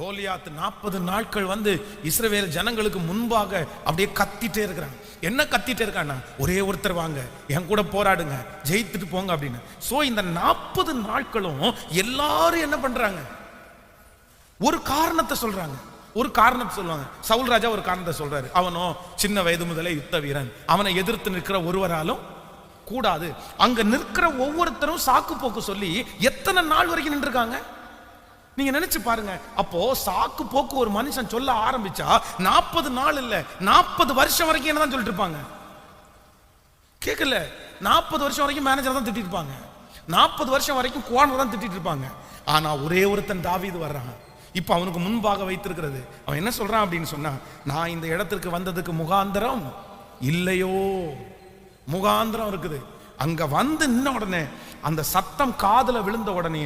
கோலியாத் 40 நாட்கள் வந்து இஸ்ரவேல் ஜனங்களுக்கு முன்பாக அப்படியே கத்திட்டே இருக்கிறாங்க. என்ன கத்திட்டே இருக்கான்னா, ஒரே ஒருத்தர் வாங்க, என் கூட போராடுங்க, ஜெயித்துட்டு போங்க அப்படின்னு. சோ இந்த 40 நாட்களும் எல்லாரும் என்ன பண்றாங்க, ஒரு காரணத்தை சொல்றாங்க. ஒரு காரணத்தை சொல்லுவாங்க. சவுல் ராஜா ஒரு காரணத்தை சொல்றாரு. அவனோ சின்ன வயது முதலே யுத்த வீரன், அவனை எதிர்த்து நிற்கிற ஒருவராலும் கூடாது. அங்க நிற்கிற ஒவ்வொருத்தரும் சாக்கு போக்கு சொல்லி எத்தனை நாள் வரைக்கும் நின்றுருக்காங்க நீங்க நினைச்சு பாருங்க. அப்போ சாக்கு போக்கு ஒரு மனுஷன் சொல்ல ஆரம்பிச்சா 40 நாள் இல்ல 40 வருஷம் வரைக்கும் என்னதான் சொல்லிட்டு இருப்பாங்க. கேட்கல, 40 வருஷம் வரைக்கும் மேனேஜர் தான் திட்டிட்டு இருப்பாங்க, 40 வருஷம் வரைக்கும் கோனர் தான் திட்டிட்டு இருப்பாங்க. ஆனா ஒரே ஒருத்தன் தாவீது வர்றான். இப்ப அவனுக்கு முன்பாக வைத்திருக்கிறது, அவன் என்ன சொல்றான் அப்படின்னு சொன்னா, நான் இந்த இடத்திற்கு வந்ததுக்கு முகாந்திரம் இல்லையோ, முகாந்திரம் இருக்குது. அங்க வந்து நின்ன உடனே அந்த சத்தம் காதுல விழுந்த உடனே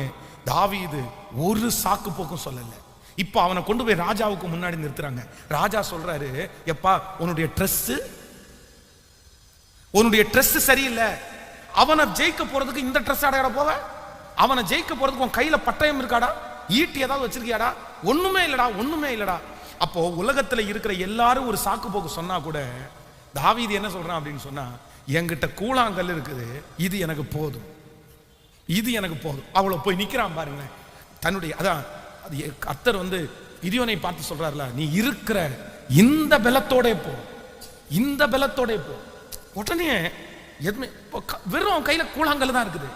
தாவீது ஒரு சாக்கு போக்கும் சொல்லல. இப்ப அவனை கொண்டு போய் ராஜாவுக்கு முன்னாடி நிறுத்துறாங்க. ராஜா சொல்றாரு, எப்பா உன்னுடைய ட்ரெஸ் சரியில்லை, அவனை ஜெயிக்க போறதுக்கு இந்த ட்ரெஸ் அடையாட போவ, அவனை ஜெயிக்க போறதுக்கு உன் கையில பட்டயம் இருக்காடா, ஈட்டி ஏதாவது வச்சிருக்கியாடா, ஒண்ணுமே இல்லடா. அப்போ உலகத்துல இருக்கிற எல்லாரும் ஒரு சாக்கு போக்கு சொன்னா கூட தாவீது என்ன சொல்றான் அப்படின்னு சொன்னா, என்கிட்ட கூழாங்கல் இருக்குது, இது எனக்கு போதும். அவ்வளவு போய் நிக்கிறான் பாருங்க. தன்னுடைய அதான் கர்த்தர் வந்து கிதியோனை பார்த்து சொல்றாருல, நீ இருக்கிற இந்த பலத்தோட போ. உடனே எதுவுமே வெறும் கையில கூழாங்கல் தான் இருக்குது.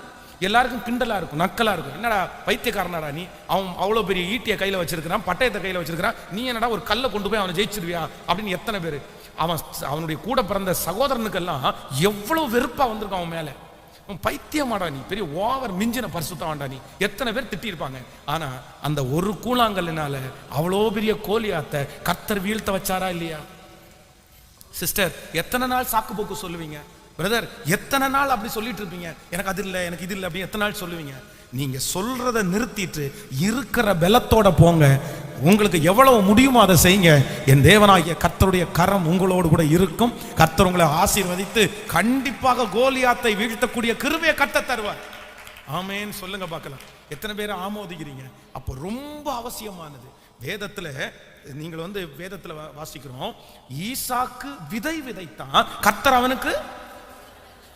எல்லாருக்கும் கிண்டலா இருக்கும், நக்கலா இருக்கும். என்னடா பைத்தியக்காரனாடா நீ, அவன் அவ்வளவு பெரிய ஈட்டிய கையில வச்சிருக்கிறான், பட்டயத்தை கையில வச்சிருக்கிறான், நீ என்னடா ஒரு கல்லை கொண்டு போய் அவனை ஜெயிச்சிருவியா அப்படின்னு எத்தனை பேரு. அவனுடைய கூட பிறந்த சகோதரனுக்கெல்லாம் எவ்வளவு வெறுப்பா வந்திருக்கும் அவன் மேல. பைத்தியமாடா நீ, பெரிய ஓவர் மிஞ்சின பரிசுத்தவான்டா நீ, எத்தனை பேர் திட்டி இருப்பாங்க. ஆனா அந்த ஒரு கூழாங்கல்னால அவ்வளோ பெரிய கோலியாத்தை கர்த்தர் வீழ்த்த வச்சாரா இல்லையா? சிஸ்டர், எத்தனை நாள் சாக்கு போக்கு சொல்லுவீங்க? பிரதர், எத்தனை நாள் அப்படி சொல்லிட்டு இருப்பீங்க, எனக்கு அது இல்லை, எனக்கு இது இல்லை அப்படி எத்தனை நாள் சொல்லுவீங்க? நீங்க சொல்றதை நிறுத்திட்டு இருக்கிற பலத்தோட போங்க. உங்களுக்கு எவ்வளவு முடியுமோ அதை செய்யுங்க. என் தேவனாகிய கர்த்தருடைய கரம் உங்களோடு கூட இருக்கும். கர்த்தர் உங்களை ஆசீர்வதித்து கண்டிப்பாக கோலியாத்தை வீழ்த்தக்கூடிய கிருபையை கர்த்தர் தருவார். ஆமென் சொல்லுங்க பார்க்கலாம். எத்தனை பேர் ஆமோதிக்கிறீங்க? அப்போ ரொம்ப அவசியமானது. வேதத்துல நீங்கள் வந்து வேதத்துல வாசிக்கிறோம், ஈசாக்கு விதை விதைத்தான், கர்த்தர் அவனுக்கு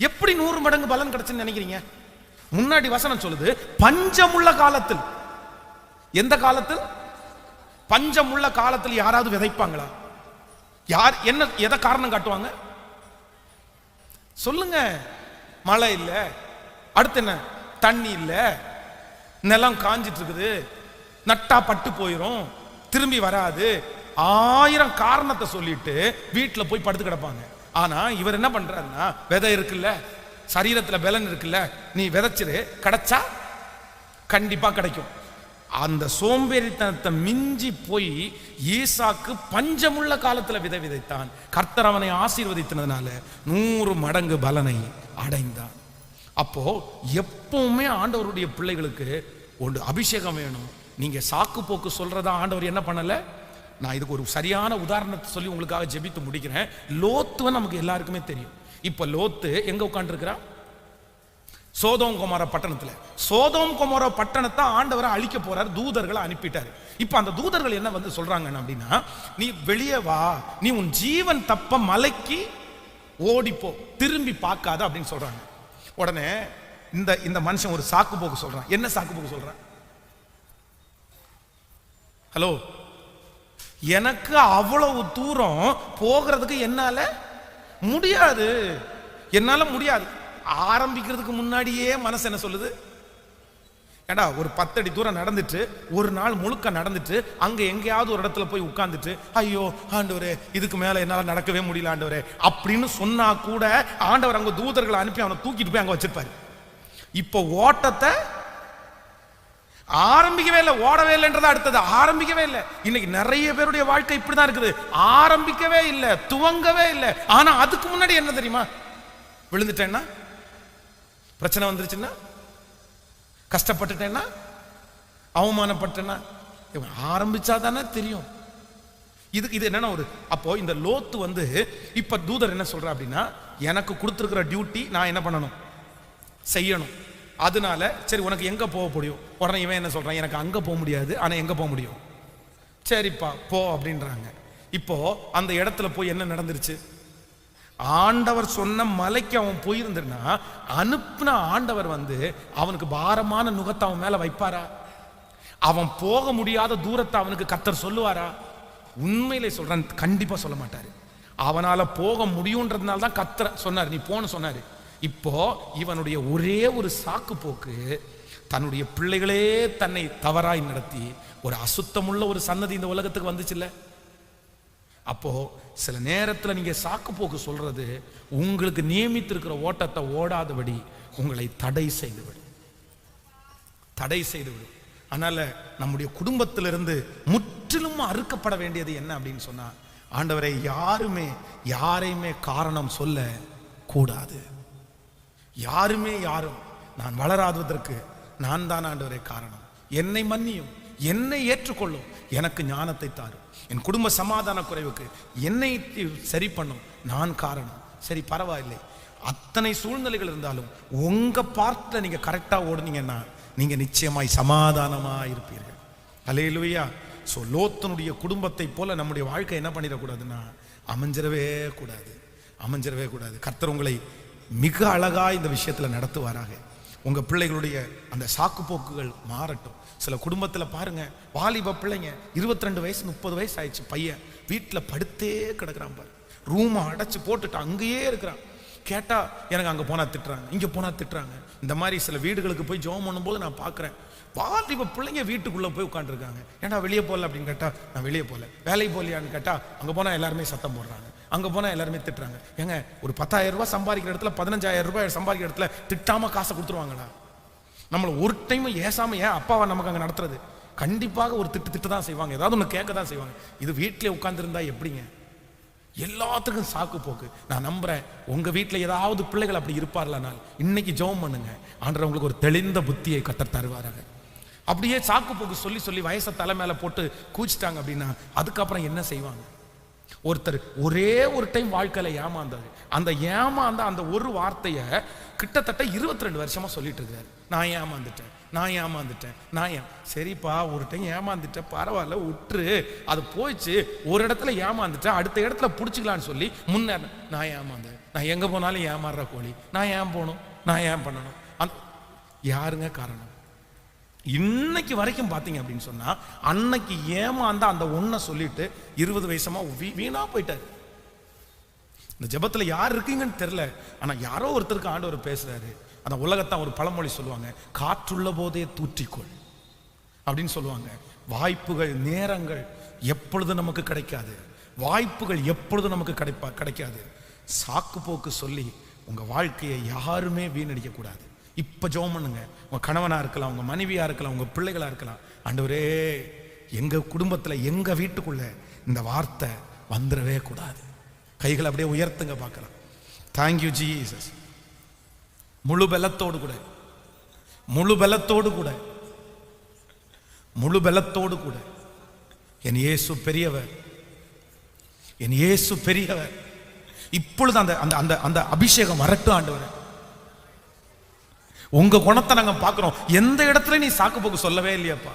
எப்படி 100 மடங்கு பலன் கிடைச்சுன்னு நினைக்கிறீங்க? முன்னாடி வசனம் சொல்லுது, பஞ்சமுள்ள காலத்தில். எந்த காலத்தில்? பஞ்சமுள்ள காலத்தில் யாராவது விதைப்பாங்களா? யார் என்ன எதை காரணம் காட்டுவாங்க சொல்லுங்க? மழை இல்ல, அடுத்து என்ன, தண்ணி இல்ல, நிலம் காஞ்சிட்டு இருக்குது, நட்டா பட்டு போயிரும், திரும்பி வராது, 1000 காரணத்தை சொல்லிட்டு வீட்டுல போய் படுத்து கிடப்பாங்க. ஆனா இவர் என்ன பண்றாருன்னா, விதை இருக்குல்ல, சரீரத்துல பலன் இருக்குல்ல, நீ விதைச்சிரு, கிடைச்சா கண்டிப்பா கிடைக்கும். அந்த சோம்பேறித்தனத்தை மிஞ்சி போய் ஈசாக்கு பஞ்சமுள்ள காலத்துல விதை விதைத்தான். கர்த்தர் அவனை ஆசீர்வதித்ததுனால 100 மடங்கு பலனை அடைந்தான். அப்போ எப்பவுமே ஆண்டவருடைய பிள்ளைகளுக்கு ஒரு அபிஷேகம் வேணும். நீங்க சாக்கு போக்கு சொல்றதா ஆண்டவர் என்ன பண்ணல? நான் இதுக்கு ஒரு சரியான உதாரணத்தை சொல்லி உங்களுக்காக ஜெபித்து முடிக்கிறேன். லோத்துவன் நமக்கு எல்லாருக்குமே தெரியும். இப்ப லோத்து எங்க உட்கார்ந்து இருக்கிறான்? சோதோம் கொமோரா பட்டணத்துல. சோதோம் கொமோரா பட்டணத்தை ஆண்டவரை அழிக்க போறார், தூதர்களை அனுப்பிட்டாரு. இப்ப அந்த தூதர்கள் என்ன வந்து சொல்றாங்க அப்படின்னா, நீ வெளியே வா, நீ உன் ஜீவன் தப்ப மலைக்கு ஓடிப்போ, திரும்பி பார்க்காத அப்படின்னு சொல்றாங்க. உடனே இந்த மனுஷன் ஒரு சாக்கு போக்கு சொல்றான். என்ன சாக்கு போக்கு சொல்றான்? ஹலோ, எனக்கு அவ்வளவு தூரம் போகிறதுக்கு என்னால முடியாது. ஆரம்பிக்கிறதுக்கு முன்னாடியே மனசு என்ன சொல்லுது? ஏடா ஒரு 10 அடி தூரம் நடந்துட்டு, ஒரு நாள் முழுக்க நடந்துட்டு, அங்க எங்கேயாவது ஒரு இடத்துல போய் உட்கார்ந்துட்டு, ஐயோ ஆண்டவரே இதுக்கு மேல என்னால நடக்கவே முடியல ஆண்டவரே அப்படின்னு சொன்னா கூட ஆண்டவர் அங்க தூதர்களை அனுப்பி அவனை தூக்கிட்டு போய் அங்க வச்சிருப்பாரு. இப்போ ஓட்டத்தை ஆரம்பிக்கவே இல்லை, ஓடவே இல்லைன்றத அடுத்தது ஆரம்பிக்கவே இல்லை. இன்னைக்கு நிறைய பேருடைய வாழ்க்கை இப்படிதான் இருக்குது. ஆரம்பிக்கவே இல்லை, துவங்கவே இல்லை. ஆனா அதுக்கு முன்னாடி என்ன தெரியுமா? விழுந்துட்டேன்னா, பிரச்சனை வந்துருச்சுன்னா, கஷ்டப்பட்டுட்டேன்னா, அவமானப்பட்டேன்னா, ஆரம்பிச்சா தானே தெரியும். இது என்னன்னா ஒரு அப்போ இந்த லோத்து வந்து இப்ப தூதர் என்ன சொல்ற அப்படின்னா, எனக்கு கொடுத்துருக்கிற டியூட்டி நான் என்ன பண்ணணும், செய்யணும். அதனால சரி உனக்கு எங்க போக முடியும்? உடனே இவன் என்ன சொல்றான், எனக்கு அங்க போக முடியாது, ஆனா எங்க போக முடியும்? சரிப்பா போ அப்படின்றாங்க. இப்போ அந்த இடத்துல போய் என்ன நடந்துருச்சு? ஆண்டவர் சொன்ன மலைக்கு அவன் போயிருந்தா அனுப்புன ஆண்டவர் அவனுக்கு பாரமான நுகத்தை அவன் மேல வைப்பாரா? அவன் போக முடியாத தூரத்தை அவனுக்கு கர்த்தர் சொல்லுவாரா? உண்மையிலே சொல்றேன், கண்டிப்பா சொல்ல மாட்டாரு. அவனால போக முடியும்ன்றதுனால தான் கர்த்தர் சொன்னார், நீ போன்னு சொன்னாரு. இப்போ இவனுடைய ஒரே ஒரு சாக்கு போக்கு, தன்னுடைய பிள்ளைகளே தன்னை தவறாய் நடத்தி ஒரு அசுத்தமுள்ள ஒரு சன்னதி இந்த உலகத்துக்கு வந்துச்சுல்ல. அப்போ சில நேரத்தில் நீங்க சாக்கு போக்கு சொல்றது உங்களுக்கு நியமித்திருக்கிற ஓட்டத்தை ஓடாதபடி உங்களை தடை செய்துவிடும். அதனால நம்முடைய குடும்பத்திலிருந்து முற்றிலும் அறுக்கப்பட வேண்டியது என்ன அப்படின்னு சொன்னா, ஆண்டவரை யாரையுமே காரணம் சொல்ல கூடாது. யாரும் நான் வளராததற்கு நான் தான் ஆண்டவரே காரணம், என்னை மன்னியும், என்னை ஏற்றுக்கொள்ளும், எனக்கு ஞானத்தை தாரும், என் குடும்ப சமாதான குறைவுக்கு என்னை சரி பண்ணும், நான் காரணம். சரி பரவாயில்லை, அத்தனை சூழ்நிலைகள் இருந்தாலும் உங்க பார்ட்ல நீங்க கரெக்டா ஓடுனீங்கன்னா நீங்க நிச்சயமாய் சமாதானமா இருப்பீர்கள். அல்லேலூயா. சோ லோத்தனுடைய குடும்பத்தை போல நம்முடைய வாழ்க்கை என்ன பண்ணிடக்கூடாதுன்னா அமைஞ்சிடவே கூடாது. கர்த்தர் உங்களை மிக அழகா இந்த விஷயத்துல நடத்துவாராக. உங்க பிள்ளைகளுடைய அந்த சாக்கு போக்குகள் மாறட்டும். சில குடும்பத்துல பாருங்க, வாலிப பிள்ளைங்க 22 வயசு 30 வயசு ஆயிடுச்சு, பையன் வீட்டுல படுத்தே கிடக்குறான் பாரு, ரூமை அடைச்சு போட்டுட்டு அங்கேயே இருக்கிறான். கேட்டா எனக்கு அங்க போனா திட்டுறாங்க, இங்க போனா திட்டுறாங்க. இந்த மாதிரி சில வீடுகளுக்கு போய் ஜெபம் பண்ணும்போது நான் பாக்குறேன், வாலிப பிள்ளைங்க வீட்டுக்குள்ள போய் உட்காந்துருக்காங்க. ஏன்னா வெளியே போகல அப்படின்னு கேட்டா நான் வெளியே போகல. வேலைக்கு போகலையான்னு கேட்டா அங்க போனா எல்லாருமே சத்தம் போடுறாங்க, அங்க போனா எல்லாருமே திட்டுறாங்க. ஏங்க ஒரு 10,000 ரூபாய் சம்பாதிக்கிற இடத்துல 15,000 ரூபாய் சம்பாதிக்கிற இடத்துல திட்டாம காசை கொடுத்துருவாங்களா? நம்மள ஒரு டைம் ஏசாம ஏன் அப்பாவை நமக்கு அங்க நடத்துறது? கண்டிப்பாக ஒரு திட்டு தான் செய்வாங்க, ஏதாவது ஒன்று கேட்க தான் செய்வாங்க. இது வீட்டிலே உட்கார்ந்துருந்தா எப்படிங்க? எல்லாத்துக்கும் சாக்கு போக்கு. நான் நம்புறேன் உங்க வீட்டில் ஏதாவது பிள்ளைகள் அப்படி இருப்பார்களானால் இன்னைக்கு ஜெபம் பண்ணுங்க, ஆண்டவர் உங்களுக்கு ஒரு தெளிந்த புத்தியை கர்த்தர் தருவாராக. அப்படியே சாக்கு போக்கு சொல்லி வயசை தலை மேல போட்டு கூச்சிட்டாங்க அப்படின்னா அதுக்கப்புறம் என்ன செய்வாங்க? ஒருத்தர் ஒரே ஒரு டைம் வாழ்க்கையில ஏமாந்தாரு, அந்த ஏமாந்த அந்த ஒரு வார்த்தையை கிட்டத்தட்ட 22 வருஷமா சொல்லிட்டு இருக்காரு, நான் ஏமாந்துட்டேன். சரிப்பா, ஒரு டைம் ஏமாந்துட்டேன், பரவாயில்ல விட்டுரு, அது போயிடுச்சு. ஒரு இடத்துல ஏமாந்துட்டேன், அடுத்த இடத்துல பிடிச்சிக்கலான்னு சொல்லி முன்னேற. நான் ஏமாந்தேன், நான் எங்க போனாலும் ஏமாறுற கோழி, நான் ஏன் போகணும், நான் ஏன் பண்ணணும்? யாருங்க காரணம்? இன்னைக்கு வரைக்கும் பாத்தீங்க அப்படின்னு சொன்னா, அன்னைக்கு ஏமாந்த அந்த ஒன்ன சொல்லிட்டு 20 வயசமா வீணா போயிட்டாரு. இந்த ஜெபத்துல யார் இருக்கீங்கன்னு தெரியல, ஆனா யாரோ ஒருத்தருக்கு ஆண்டவர் பேசுறாரு. அந்த உலகத்தான் ஒரு பழமொழி சொல்லுவாங்க, காற்றுள்ள போதே தூற்றிக்கொள் அப்படின்னு சொல்லுவாங்க. வாய்ப்புகள் நேரங்கள் எப்பொழுது நமக்கு கிடைக்காது, வாய்ப்புகள் எப்பொழுது நமக்கு கிடைக்காது. சாக்கு போக்கு சொல்லி உங்க வாழ்க்கையை யாருமே வீணடிக்க கூடாது. இப்ப ஜெபம் பண்ணுங்க. உங்க கணவனா இருக்கலாம், உங்க மனைவியா இருக்கலாம், உங்க பிள்ளைகளா இருக்கலாம். ஆண்டவரே, எங்க குடும்பத்துல எங்க வீட்டுக்குள்ள இந்த வார்த்தை வந்துடவே கூடாது. கைகளை அப்படியே உயர்த்துங்க பார்க்கலாம். Thank you Jesus. முழு பலத்தோடு கூட என் இயேசு பெரியவர். இப்பொழுது அந்த அந்த அந்த அபிஷேகம் வரட்டும் ஆண்டவரே. உங்க குணத்தை நாங்க பார்க்கிறோம். எந்த இடத்துல நீ சாக்கு போக்கு சொல்லவே இல்லையாப்பா.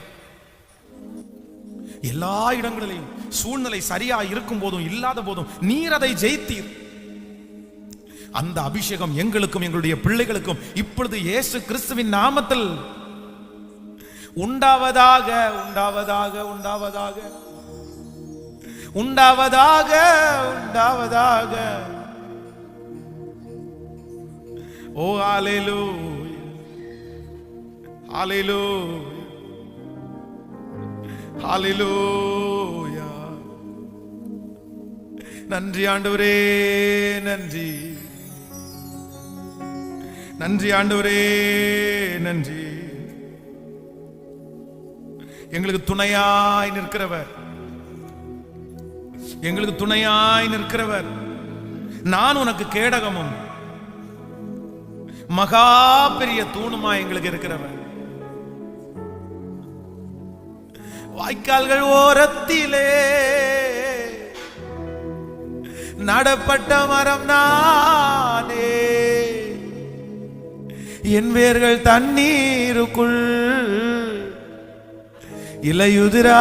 எல்லா இடங்களிலும் சூழ்நிலை சரியா இருக்கும் போதும் இல்லாத போதும் நீர் அதை ஜெயித்தீர். அந்த அபிஷேகம் எங்களுக்கும் எங்களுடைய பிள்ளைகளுக்கும் இப்பொழுது இயேசு கிறிஸ்துவின் நாமத்தில் உண்டாவதாக உண்டாவதாக உண்டாவதாக உண்டாவதாக உண்டாவதாக. ஓ ஹalleluya, ஹalleluya, ஹalleluya. நன்றி ஆண்டவரே, நன்றி நன்றி ஆண்டவரே, நன்றி. எங்களுக்கு துணையாய் நிற்கிறவர், நான் உனக்கு கேடகமும் மகா பெரிய தூணுமா எங்களுக்கு இருக்கிறவர். வாய்க்கால்கள் ஓரத்திலே நடப்பட்ட மரம் நானே, என் வேர்கள் தண்ணீருக்குள் இலையுதிரா